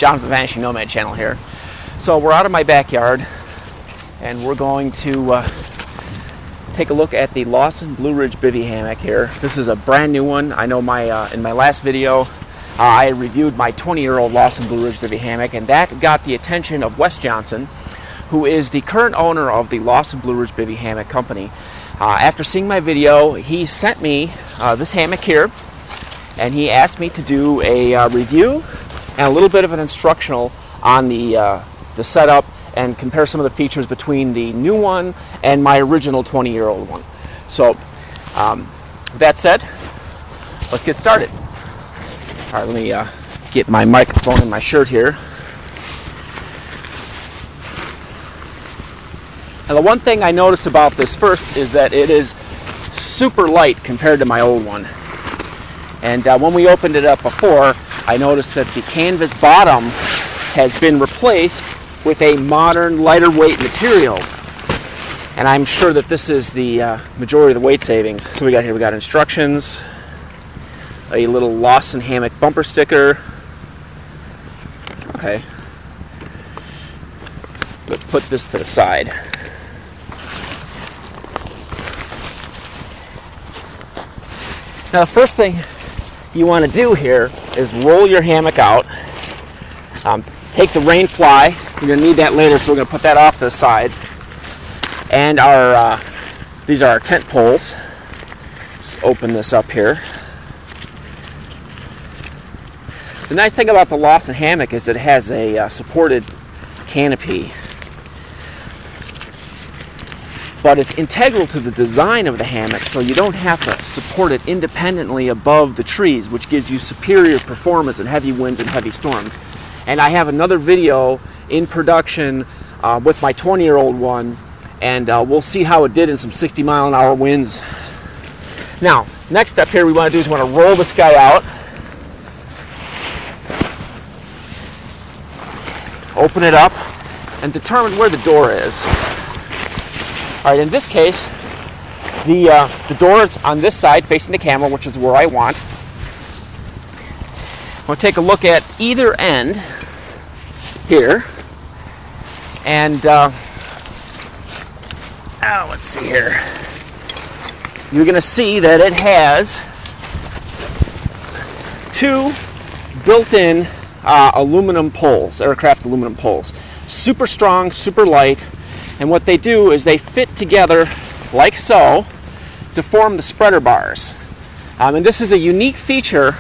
John from the Vanishing Nomad channel here. So we're out of my backyard and we're going to take a look at the Lawson Blue Ridge bivy hammock here. This is a brand new one. I know in my last video I reviewed my 20-year-old Lawson Blue Ridge bivy hammock, and that got the attention of Wes Johnson, who is the current owner of the Lawson Blue Ridge bivy hammock company. After seeing my video, he sent me this hammock here, and he asked me to do a review and a little bit of an instructional on the setup and compare some of the features between the new one and my original 20-year-old one. So, with that said, let's get started. All right, let me get my microphone in my shirt here. Now, the one thing I noticed about this first is that it is super light compared to my old one. And when we opened it up before, I noticed that the canvas bottom has been replaced with a modern, lighter weight material. And I'm sure that this is the majority of the weight savings. So we got instructions, a little Lawson hammock bumper sticker. Okay. Let's put this to the side. Now, the first thing you want to do here is roll your hammock out. Take the rain fly. You're going to need that later, so we're going to put that off to the side. And these are our tent poles. Just open this up here. The nice thing about the Lawson hammock is it has a supported canopy. But it's integral to the design of the hammock, so you don't have to support it independently above the trees, which gives you superior performance in heavy winds and heavy storms. And I have another video in production with my 20-year-old one, and we'll see how it did in some 60-mile-an-hour winds. Now, next step here we want to do is we want to roll this guy out. Open it up and determine where the door is. All right, in this case, the door is on this side facing the camera, which is where I want. We'll take a look at either end here, and let's see here. You're going to see that it has two built-in aluminum poles, aircraft aluminum poles. Super strong, super light, and what they do is they fit together like so to form the spreader bars. And this is a unique feature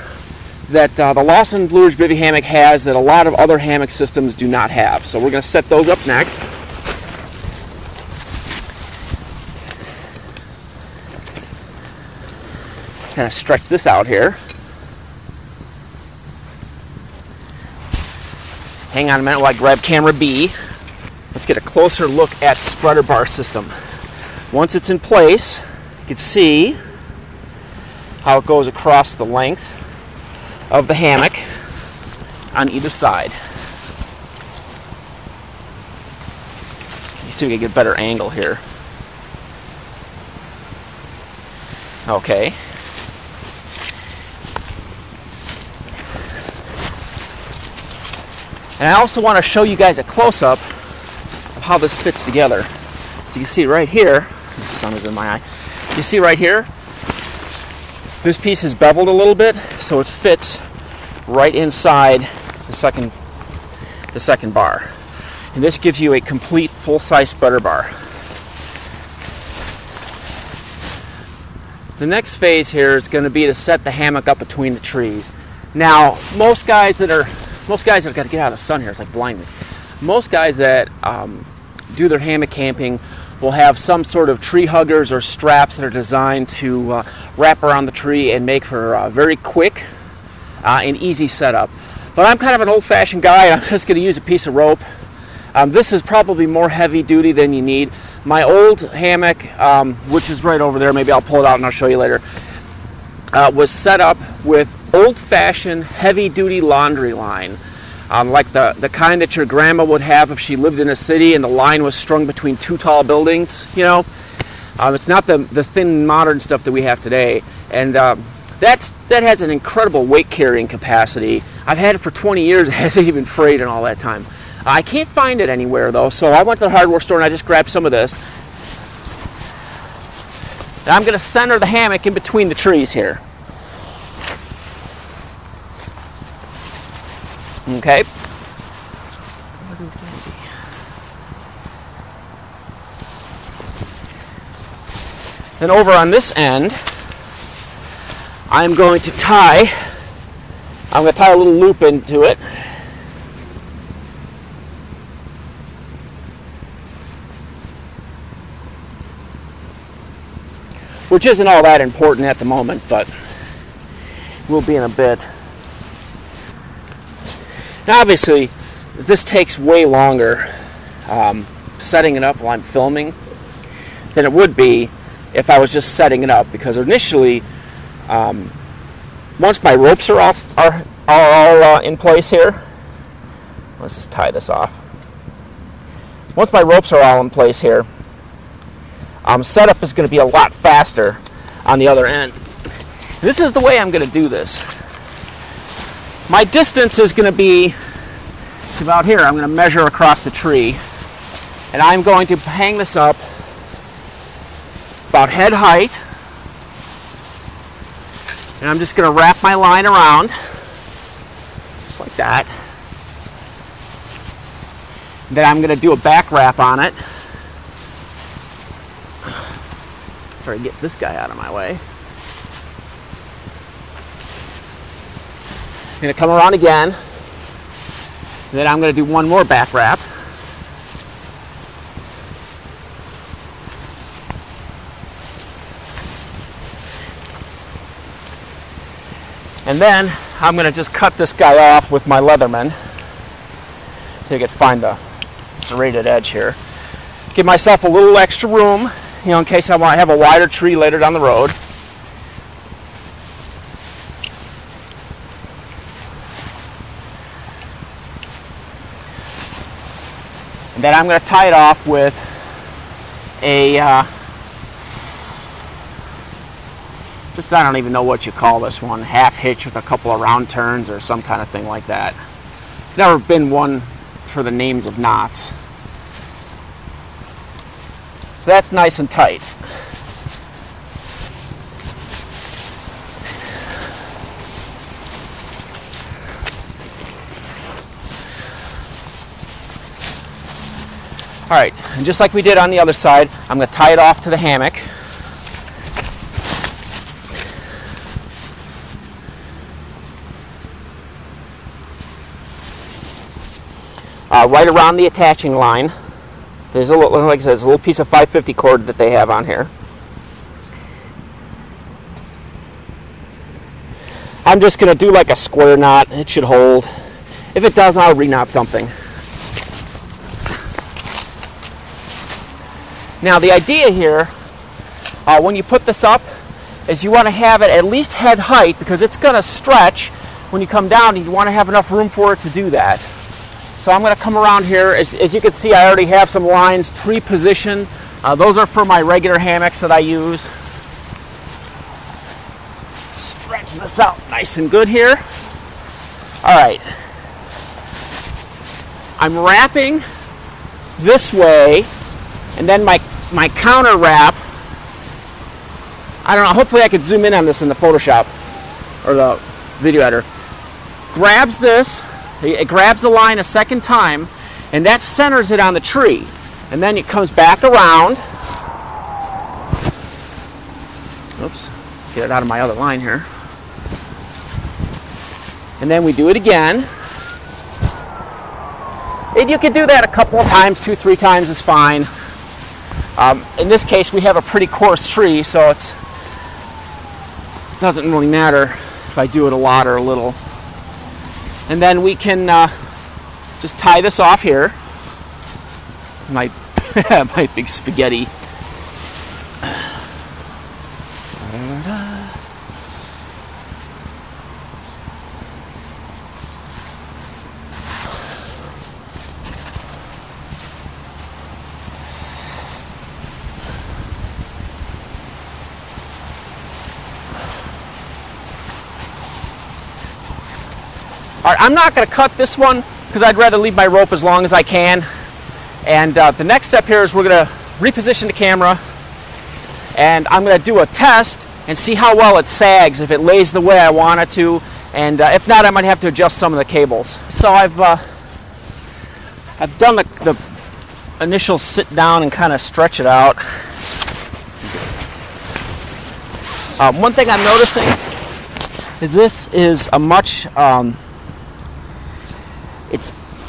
that the Lawson Blue Ridge bivy hammock has that a lot of other hammock systems do not have. So we're going to set those up next. Kind of stretch this out here. Hang on a minute while I grab camera B. Let's get a closer look at the spreader bar system. Once it's in place, you can see how it goes across the length of the hammock on either side. You see we can get a better angle here. Okay. And I also want to show you guys a close-up of how this fits together. So you can see right here, the sun is in my eye. You see right here, this piece is beveled a little bit, so it fits right inside the second bar. And this gives you a complete full-size spreader bar. The next phase here is going to be to set the hammock up between the trees. Now, most guys have got to get out of the sun here, it's like blinding. Most guys that do their hammock camping will have some sort of tree huggers or straps that are designed to wrap around the tree and make for a very quick and easy setup. But I'm kind of an old-fashioned guy. I'm just going to use a piece of rope. This is probably more heavy duty than you need. My old hammock, which is right over there, maybe I'll pull it out and I'll show you later, was set up with old-fashioned heavy-duty laundry line. Like the kind that your grandma would have if she lived in a city and the line was strung between two tall buildings, you know. It's not the thin modern stuff that we have today. And That has an incredible weight carrying capacity. I've had it for 20 years. It hasn't even frayed in all that time. I can't find it anywhere though, so I went to the hardware store and I just grabbed some of this. Now I'm going to center the hammock in between the trees here. Okay. Then over on this end, I'm going to tie a little loop into it. Which isn't all that important at the moment, but will be in a bit. Now obviously, this takes way longer setting it up while I'm filming than it would be if I was just setting it up, because initially, once my ropes are all in place here, let's just tie this off. Once my ropes are all in place here, setup is going to be a lot faster on the other end. This is the way I'm going to do this. My distance is going to be about here. I'm going to measure across the tree, and I'm going to hang this up about head height, and I'm just going to wrap my line around just like that. And then I'm going to do a back wrap on it. Try to get this guy out of my way. I'm going to come around again, and then I'm going to do one more back wrap. And then I'm going to just cut this guy off with my Leatherman so you can find the serrated edge here. Give myself a little extra room, in case I want to have a wider tree later down the road. And then I'm going to tie it off with a I don't even know what you call this one, half hitch with a couple of round turns or some kind of thing like that. Never been one for the names of knots. So that's nice and tight. All right, and just like we did on the other side, I'm going to tie it off to the hammock. Right around the attaching line. There's a little, like I said, there's a little piece of 550 cord that they have on here. I'm just going to do like a square knot. It should hold. If it doesn't, I'll re-knot something. Now the idea here, when you put this up, is you want to have it at least head height, because it's going to stretch when you come down, and you want to have enough room for it to do that. So I'm going to come around here. As you can see, I already have some lines pre-positioned. Those are for my regular hammocks that I use. Stretch this out nice and good here. All right. I'm wrapping this way, and then my counter wrap, I don't know, hopefully I could zoom in on this in the Photoshop or the video editor, grabs this. It grabs the line a second time, and that centers it on the tree. And then it comes back around. Oops, get it out of my other line here. And then we do it again. And you can do that a couple of times, 2-3 times is fine. In this case, we have a pretty coarse tree, so it doesn't really matter if I do it a lot or a little. And then we can just tie this off here. My big spaghetti. All right, I'm not going to cut this one because I'd rather leave my rope as long as I can. And the next step here is we're going to reposition the camera, and I'm going to do a test and see how well it sags, if it lays the way I want it to, and if not, I might have to adjust some of the cables. So I've done the initial sit down and kind of stretch it out. One thing I'm noticing is this is a much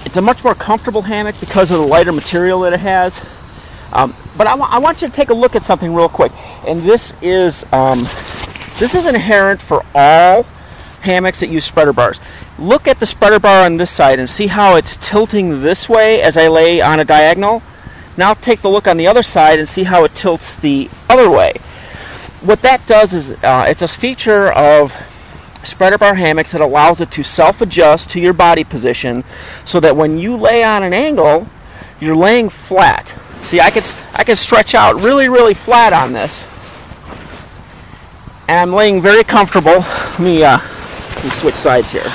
it's a much more comfortable hammock because of the lighter material that it has. But I want you to take a look at something real quick, and this is inherent for all hammocks that use spreader bars. Look at the spreader bar on this side and see how it's tilting this way as I lay on a diagonal. Now take the look on the other side and see how it tilts the other way. What that does is it's a feature of spreader bar hammocks that allows it to self-adjust to your body position, so that when you lay on an angle, you're laying flat. See, I can stretch out really flat on this, and I'm laying very comfortable. Let me switch sides here.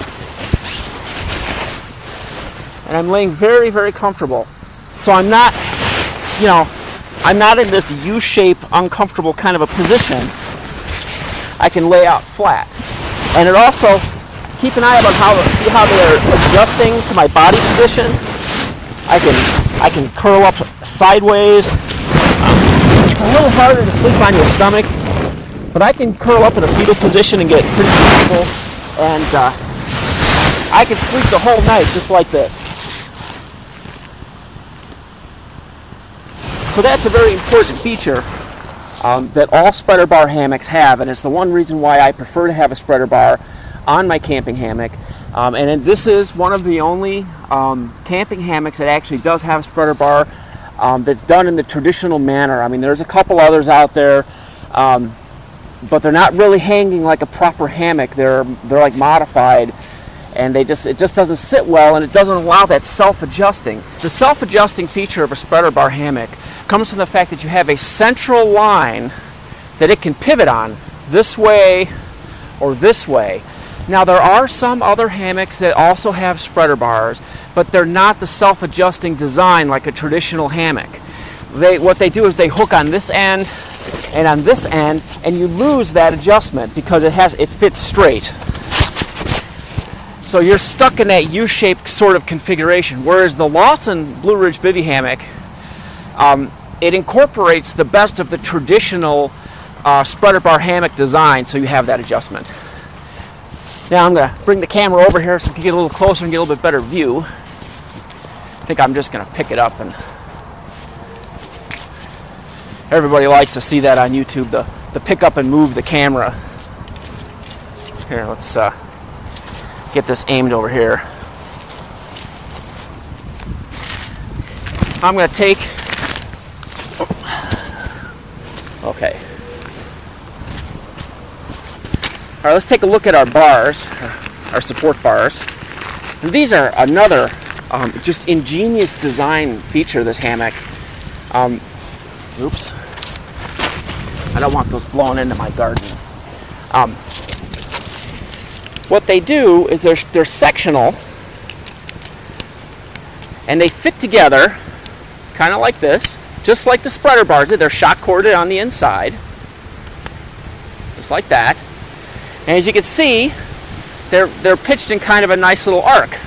And I'm laying very comfortable. So I'm not, I'm not in this U-shape, uncomfortable kind of a position. I can lay out flat. And it also, keep an eye about see how they're adjusting to my body position. I can curl up sideways. It's a little harder to sleep on your stomach, but I can curl up in a fetal position and get pretty comfortable. And I can sleep the whole night just like this. So that's a very important feature that all spreader bar hammocks have, and it's the one reason why I prefer to have a spreader bar on my camping hammock. And this is one of the only camping hammocks that actually does have a spreader bar that's done in the traditional manner. I mean, there's a couple others out there, but they're not really hanging like a proper hammock. They're like modified, and it just doesn't sit well, and it doesn't allow that self-adjusting. The self-adjusting feature of a spreader bar hammock comes from the fact that you have a central line that it can pivot on, this way or this way. Now, there are some other hammocks that also have spreader bars, but they're not the self-adjusting design like a traditional hammock. What they do is they hook on this end and on this end, and you lose that adjustment because it fits straight. So you're stuck in that U-shaped sort of configuration, whereas the Lawson Blue Ridge Bivy Hammock, it incorporates the best of the traditional spreader bar hammock design, so you have that adjustment. Now I'm going to bring the camera over here so we can get a little closer and get a little bit better view. I think I'm just going to pick it up, and everybody likes to see that on YouTube, the pick up and move the camera. Here, let's get this aimed over here. I'm going to take, okay. All right, let's take a look at our bars, our support bars. And these are another just ingenious design feature of this hammock. Oops. I don't want those blown into my garden. What they do is they're sectional, and they fit together kind of like this, just like the spreader bars. They're shock corded on the inside, just like that. And as you can see, they're pitched in kind of a nice little arc.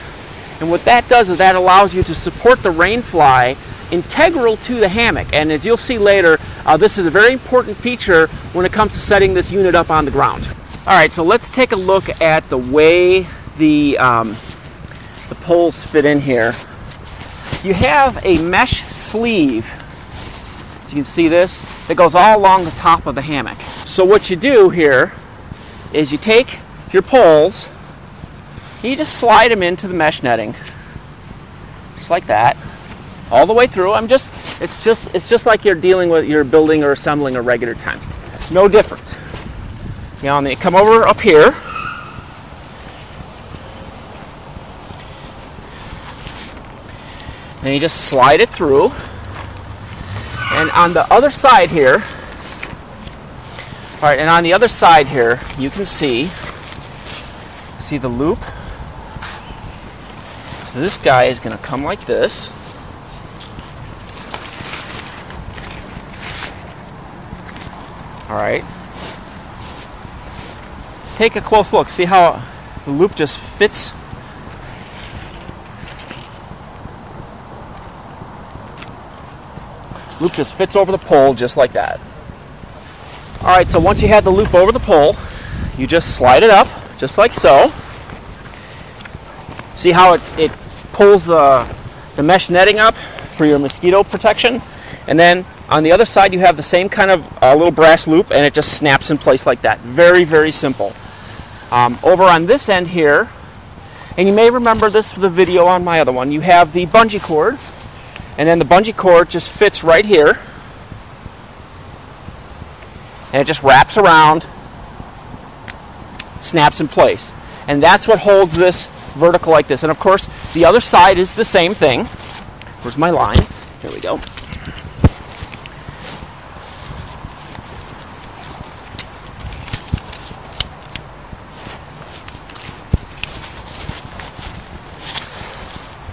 And what that does is that allows you to support the rain fly integral to the hammock. And as you'll see later, this is a very important feature when it comes to setting this unit up on the ground. All right, so let's take a look at the way the poles fit in here. You have a mesh sleeve, as you can see this, that goes all along the top of the hammock. So what you do here is you take your poles and you just slide them into the mesh netting, just like that, all the way through. It's just like you're building or assembling a regular tent. No different. You know, and then you come over up here, and you just slide it through. And on the other side here, all right, and on the other side here, you can see the loop So this guy is going to come like this. All right. Take a close look. See how the loop just fits? Loop just fits over the pole just like that. All right, so once you have the loop over the pole, you just slide it up just like so. See how it pulls the mesh netting up for your mosquito protection? And then on the other side you have the same kind of little brass loop, and it just snaps in place like that. Very, very simple. Over on this end here, and you may remember this from the video on my other one, you have the bungee cord, and then the bungee cord just fits right here, and it just wraps around, snaps in place. And that's what holds this vertical like this. And of course, the other side is the same thing. Where's my line? Here we go.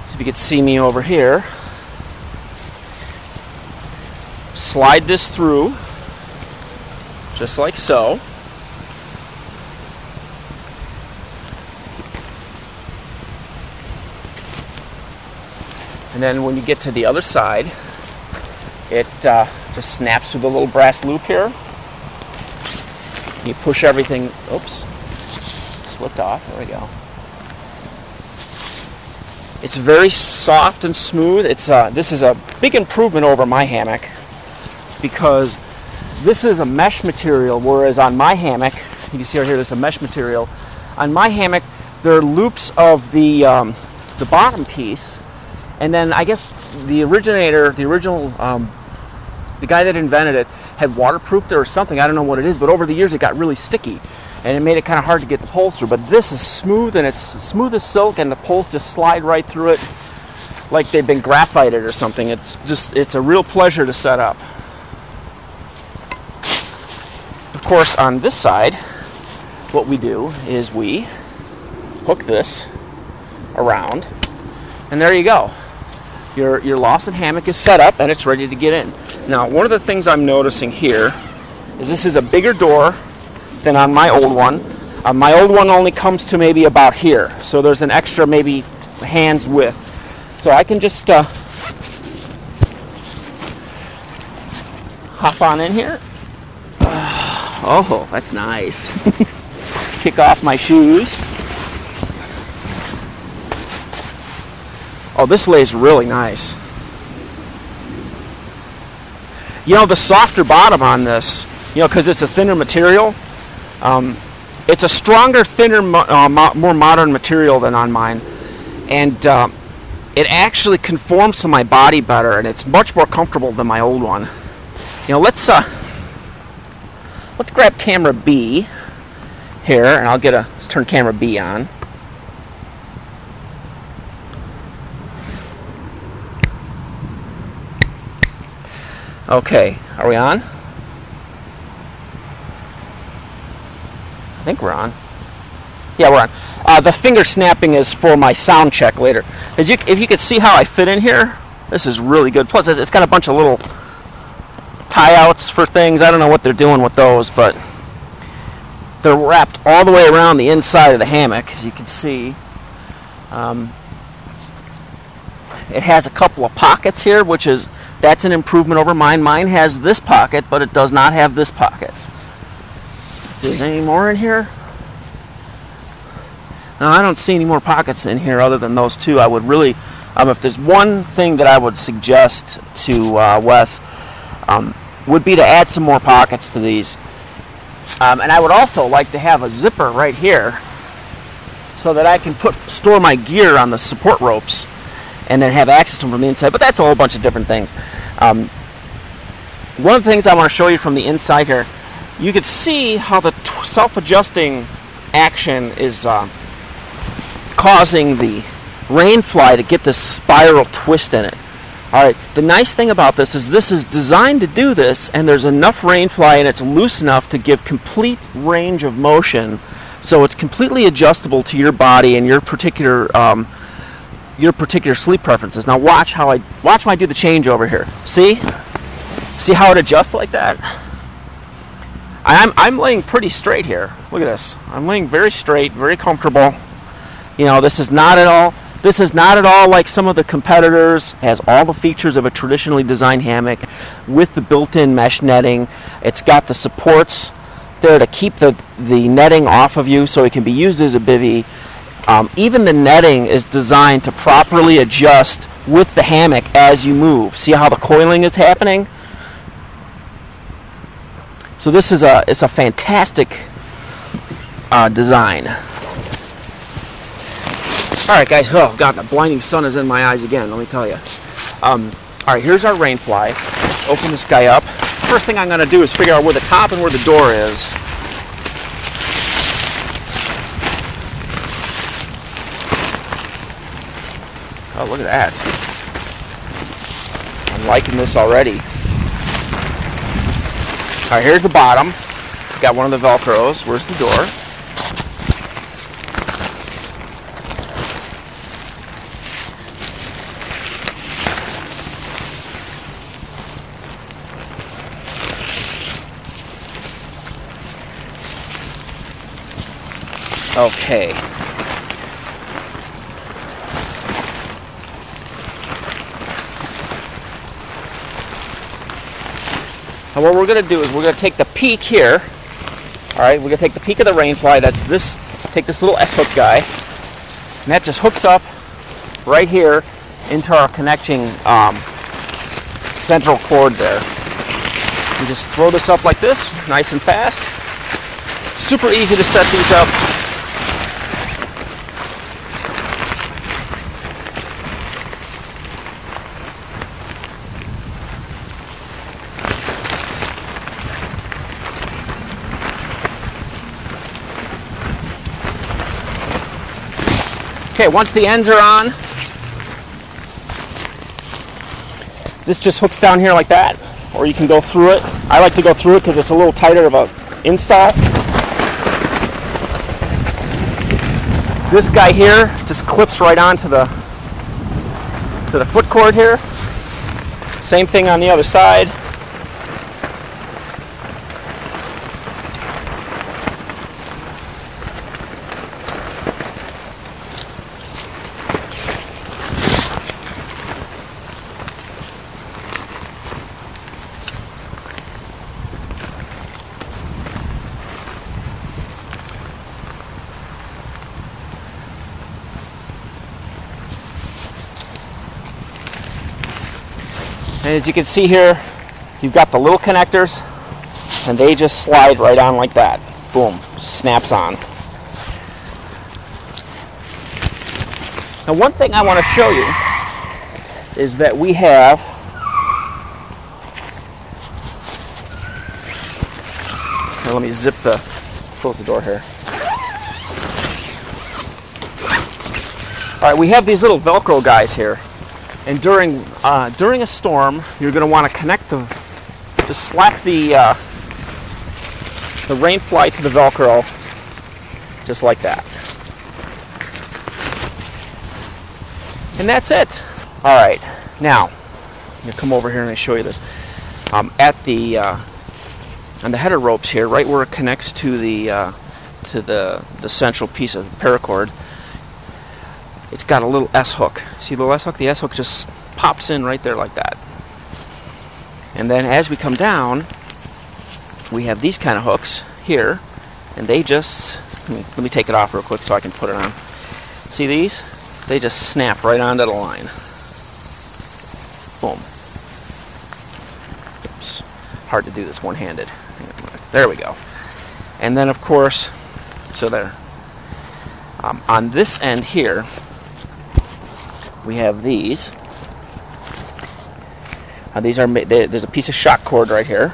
So if you could see me over here, slide this through just like so. And then when you get to the other side, it just snaps through the little brass loop here. You push everything, oops, slipped off, there we go. It's very soft and smooth. This is a big improvement over my hammock, because this is a mesh material, whereas on my hammock, you can see right here, this is a mesh material. On my hammock, there are loops of the bottom piece, and then I guess the originator, the guy that invented it, had waterproofed it or something. I don't know what it is, but over the years it got really sticky, and it made it kind of hard to get the poles through. But this is smooth, and it's smooth as silk, and the poles just slide right through it like they've been graphited or something. It's a real pleasure to set up. Of course, on this side, what we do is we hook this around, and there you go. Your Lawson hammock is set up, and it's ready to get in. Now, one of the things I'm noticing here is this is a bigger door than on my old one. My old one only comes to maybe about here, so there's an extra maybe hand's width. So I can just hop on in here. Oh, that's nice. Kick off my shoes. Oh, this lays really nice. You know, the softer bottom on this, you know, because it's a thinner material, it's a stronger, thinner, more modern material than on mine. And it actually conforms to my body better, and it's much more comfortable than my old one. You know, let's grab camera B here, and let's turn camera B on. Okay, are we on? I think we're on. Yeah, we're on. The finger snapping is for my sound check later. If you could see how I fit in here, this is really good. Plus, it's got a bunch of little tie-outs for things. I don't know what they're doing with those, but they're wrapped all the way around the inside of the hammock, as you can see. It has a couple of pockets here, that's an improvement over mine. Mine has this pocket, but it does not have this pocket. Is there any more in here? No, I don't see any more pockets in here other than those two. I would really, if there's one thing that I would suggest to Wes, would be to add some more pockets to these. And I would also like to have a zipper right here so that I can store my gear on the support ropes and then have access to them from the inside. But that's a whole bunch of different things. One of the things I want to show you from the inside here, you can see how the self-adjusting action is causing the rain fly to get this spiral twist in it. Alright, the nice thing about this is designed to do this, and there's enough rain fly and it's loose enough to give complete range of motion, so it's completely adjustable to your body and your particular your particular sleep preferences. Now watch when I do the change over here. See how it adjusts like that? I'm laying pretty straight here. Look at this. I'm laying very straight, very comfortable. You know, this is not at all like some of the competitors. It has all the features of a traditionally designed hammock with the built-in mesh netting. It's got the supports there to keep the netting off of you so it can be used as a bivy. Even the netting is designed to properly adjust with the hammock as you move. See how the coiling is happening? So this is it's a fantastic design. All right, guys. Oh God, the blinding sun is in my eyes again. Let me tell you. All right, here's our rain fly. Let's open this guy up. First thing I'm going to do is figure out where the top and where the door is. Oh, look at that. I'm liking this already. All right, here's the bottom. Got one of the Velcros. Where's the door? Okay. And what we're going to do is we're going to take the peak here. All right, we're going to take the peak of the rain fly. That's this. Take this little S-hook guy, and that just hooks up right here into our connecting central cord there. You just throw this up like this, nice and fast. Super easy to set these up. Okay, once the ends are on, this just hooks down here like that, or you can go through it. I like to go through it because it's a little tighter of a install. This guy here just clips right onto the foot cord here. Same thing on the other side. And as you can see here, you've got the little connectors, and they just slide right on like that. Boom, just snaps on. Now one thing I want to show you is that we have here, let me close the door here. All right, we have these little Velcro guys here. And during a storm, you're going to want to connect just slap the rain fly to the Velcro, just like that. And that's it. All right, now I'm going to come over here and show you this. On the header ropes here, right where it connects to the central piece of paracord, it's got a little S-hook. See the little S-hook? The S-hook just pops in right there like that. And then as we come down, we have these kind of hooks here, and they just, let me take it off real quick so I can put it on. See these? They just snap right onto the line. Boom. Oops. Hard to do this one-handed. There we go. And then of course, so there. On this end here, we have these. These are there's a piece of shock cord right here,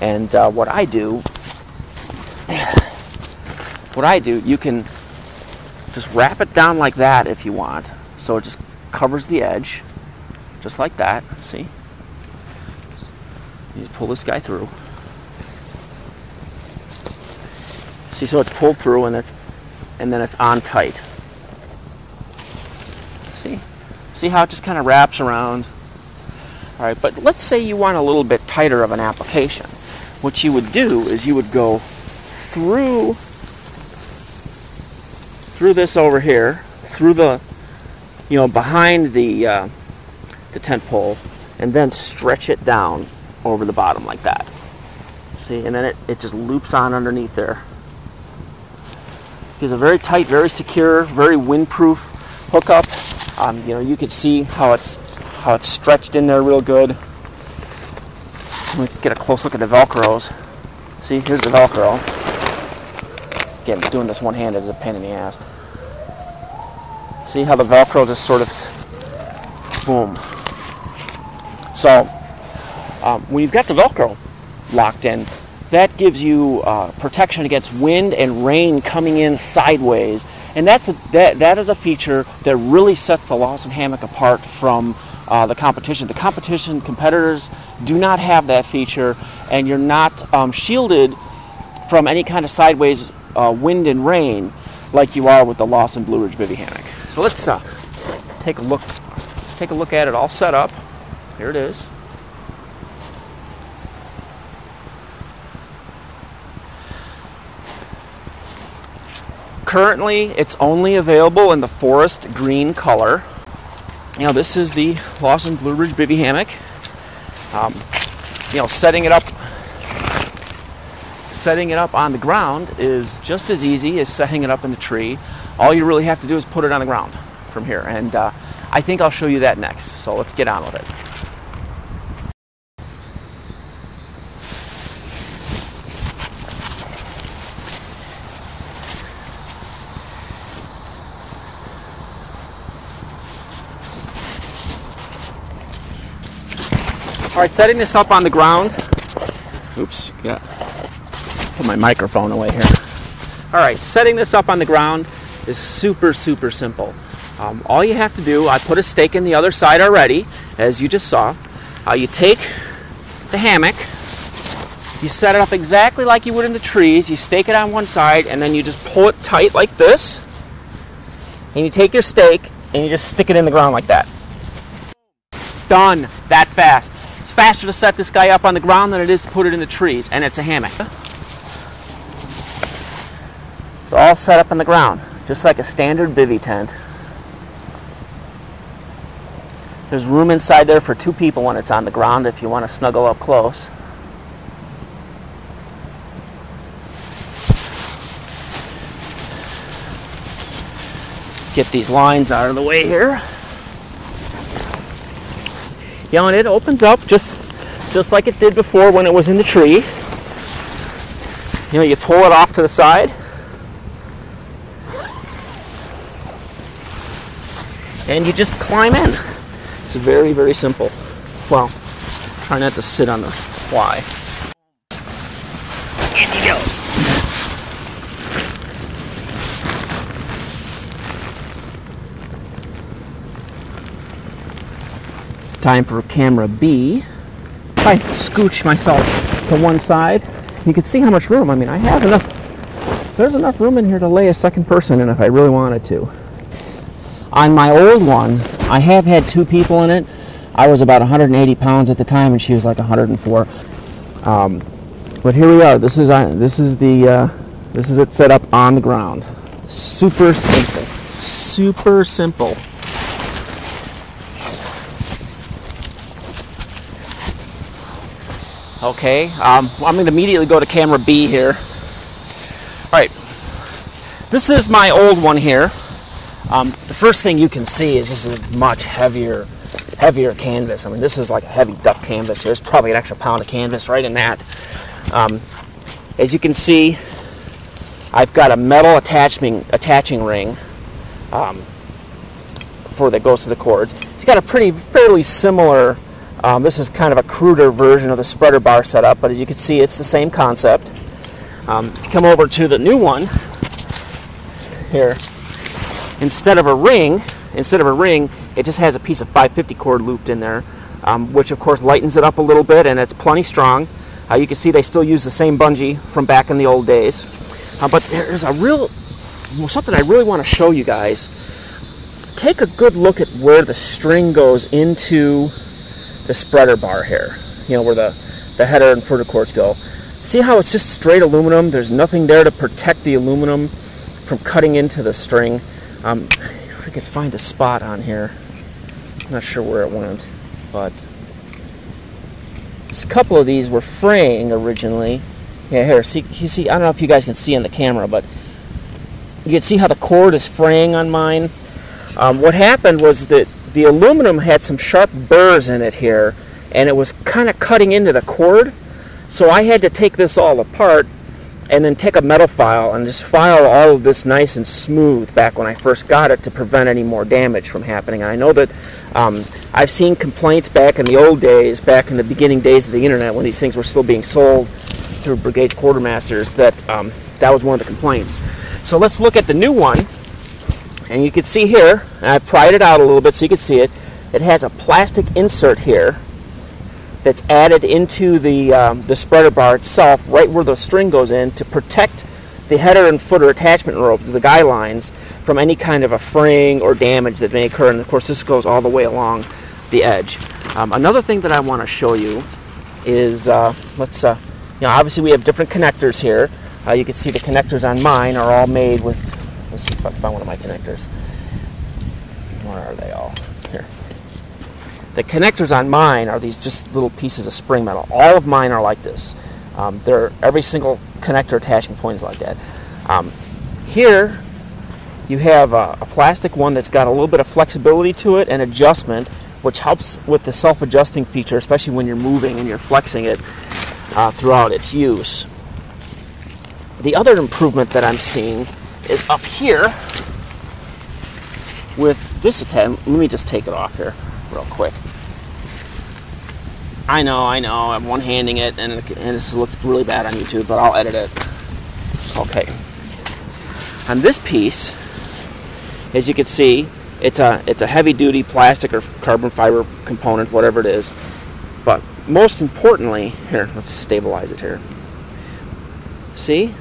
and what I do, you can just wrap it down like that if you want, so it just covers the edge, just like that. See? You pull this guy through. See, so it's pulled through, and then it's on tight. See how it just kind of wraps around? All right, but let's say you want a little bit tighter of an application. What you would do is you would go through this over here, through the, behind the tent pole, and then stretch it down over the bottom like that. See, and then it just loops on underneath there. It's a very tight, very secure, very windproof hookup. You can see how it's stretched in there real good. Let's get a close look at the Velcros. See, here's the Velcro. Again, doing this one-handed is a pain in the ass. See how the Velcro just sort of, boom. So, when you've got the Velcro locked in, that gives you protection against wind and rain coming in sideways. And that is a feature that really sets the Lawson hammock apart from the competition. The competitors do not have that feature, and you're not shielded from any kind of sideways wind and rain like you are with the Lawson Blue Ridge Bivy hammock. So let's take a look. Let's take a look at it all set up. Here it is. Currently, it's only available in the forest green color. This is the Lawson Blue Ridge Bivy hammock. Setting it up on the ground is just as easy as setting it up in the tree. All you really have to do is put it on the ground from here, and I think I'll show you that next. So let's get on with it. All right, setting this up on the ground. Oops, yeah. Put my microphone away here. All right, setting this up on the ground is super, super simple. All you have to do, I put a stake in the other side already, as you just saw. You take the hammock, you set it up exactly like you would in the trees. You stake it on one side, and then you just pull it tight like this. And you take your stake, and you just stick it in the ground like that. Done. That fast. It's faster to set this guy up on the ground than it is to put it in the trees, and it's a hammock. It's all set up on the ground, just like a standard bivy tent. There's room inside there for 2 people when it's on the ground if you want to snuggle up close. Get these lines out of the way here. And it opens up just like it did before when it was in the tree. You pull it off to the side. And you just climb in. It's very, very simple. Well, try not to sit on the fly. In you go. Time for camera B. If I scooch myself to one side, you can see how much room. I mean, I have enough. There's enough room in here to lay a second person in if I really wanted to. On my old one, I have had 2 people in it. I was about 180 pounds at the time, and she was like 104. But here we are. This is it set up on the ground. Super simple. Super simple. Okay, I'm going to immediately go to camera B here. All right, this is my old one here. The first thing you can see is this is a much heavier canvas. I mean, this is like a heavy duck canvas. There's probably an extra pound of canvas right in that. As you can see, I've got a metal attaching ring that goes to the cords. It's got a fairly similar. This is kind of a cruder version of the spreader bar setup, but as you can see, it's the same concept. If you come over to the new one here, instead of a ring, it just has a piece of 550 cord looped in there, which of course lightens it up a little bit, and it's plenty strong. You can see they still use the same bungee from back in the old days. But there's something I really want to show you guys. take a good look at where the string goes into the spreader bar here, you know, where the header and footer cords go. See how it's just straight aluminum? There's nothing there to protect the aluminum from cutting into the string. If we could find a spot on here, I'm not sure where it went, but a couple of these were fraying originally. Yeah, here, see, you see, I don't know if you guys can see on the camera, but you can see how the cord is fraying on mine. What happened was that the aluminum had some sharp burrs in it here, and it was kind of cutting into the cord. So I had to take this all apart and then take a metal file and just file all of this nice and smooth back when I first got it to prevent any more damage from happening. And I know that I've seen complaints back in the old days, back in the beginning days of the internet when these things were still being sold through Brigades Quartermasters, that that was one of the complaints. So let's look at the new one. And you can see here, and I've pried it out a little bit so you can see it, it has a plastic insert here that's added into the spreader bar itself, right where the string goes in, to protect the header and footer attachment ropes, the guy lines, from any kind of a fraying or damage that may occur. And of course this goes all the way along the edge. Another thing that I want to show you is, you know, obviously we have different connectors here. You can see the connectors on mine are all made with, let's see if I can find one of my connectors. Where are they all? Here. The connectors on mine are these just little pieces of spring metal. All of mine are like this. Every single connector attachment point is like that. Here you have a plastic one that's got a little bit of flexibility to it and adjustment, which helps with the self-adjusting feature, especially when you're moving and you're flexing it throughout its use. The other improvement that I'm seeing is up here with this attachment. Let me just take it off here real quick. I know, I'm one-handing it, and this looks really bad on YouTube, but I'll edit it. Okay. On this piece, as you can see, it's a heavy-duty plastic or carbon fiber component, whatever it is. But most importantly, here, let's stabilize it here. See?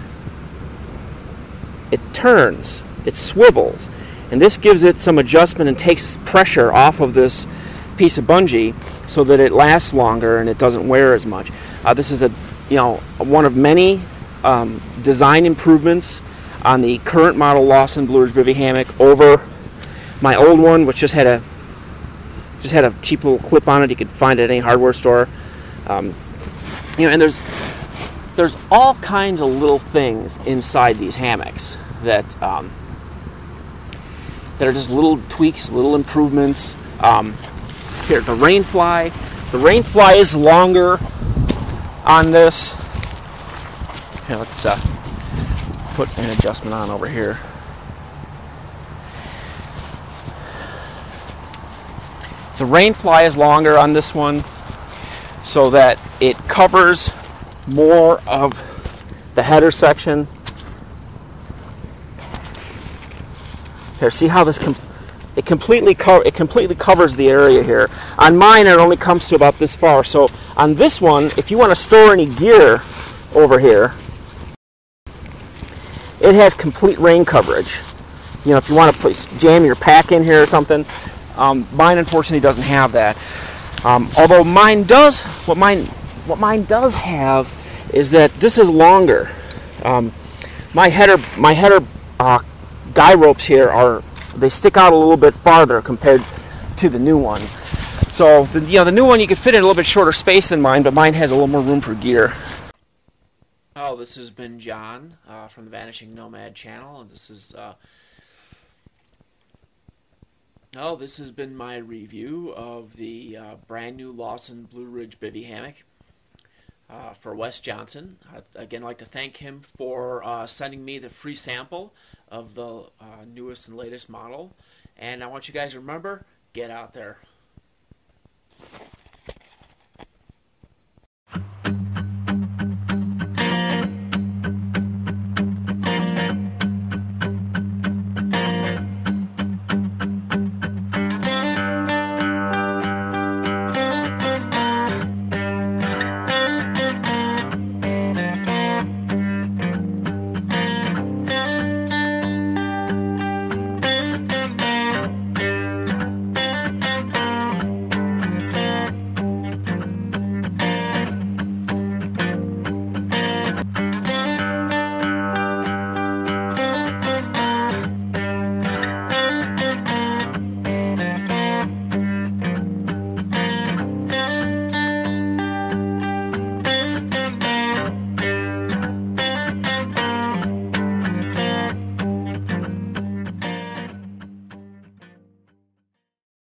It turns, it swivels, and this gives it some adjustment and takes pressure off of this piece of bungee so that it lasts longer and it doesn't wear as much. This is one of many design improvements on the current model Lawson Blue Ridge bivy hammock over my old one, which just had a cheap little clip on it. You could find it at any hardware store. And there's all kinds of little things inside these hammocks that are just little tweaks, little improvements. Here, the rain fly. The rain fly is longer on this. Here, let's put an adjustment on over here. The rain fly is longer on this one so that it covers more of the header section. Here, see how this it completely covers the area here. On mine, it only comes to about this far. So on this one, if you want to store any gear over here, it has complete rain coverage. You know, if you want to jam your pack in here or something. Mine unfortunately doesn't have that. Although mine does, what mine does have is that this is longer. My header guy ropes here they stick out a little bit farther compared to the new one. So the new one you could fit in a little bit shorter space than mine, but mine has a little more room for gear. Oh, this has been John from the Vanishing Nomad channel, and this has been my review of the brand new Lawson Blue Ridge bivy hammock for Wes Johnson. I'd again like to thank him for sending me the free sample of the newest and latest model. And I want you guys to remember, get out there.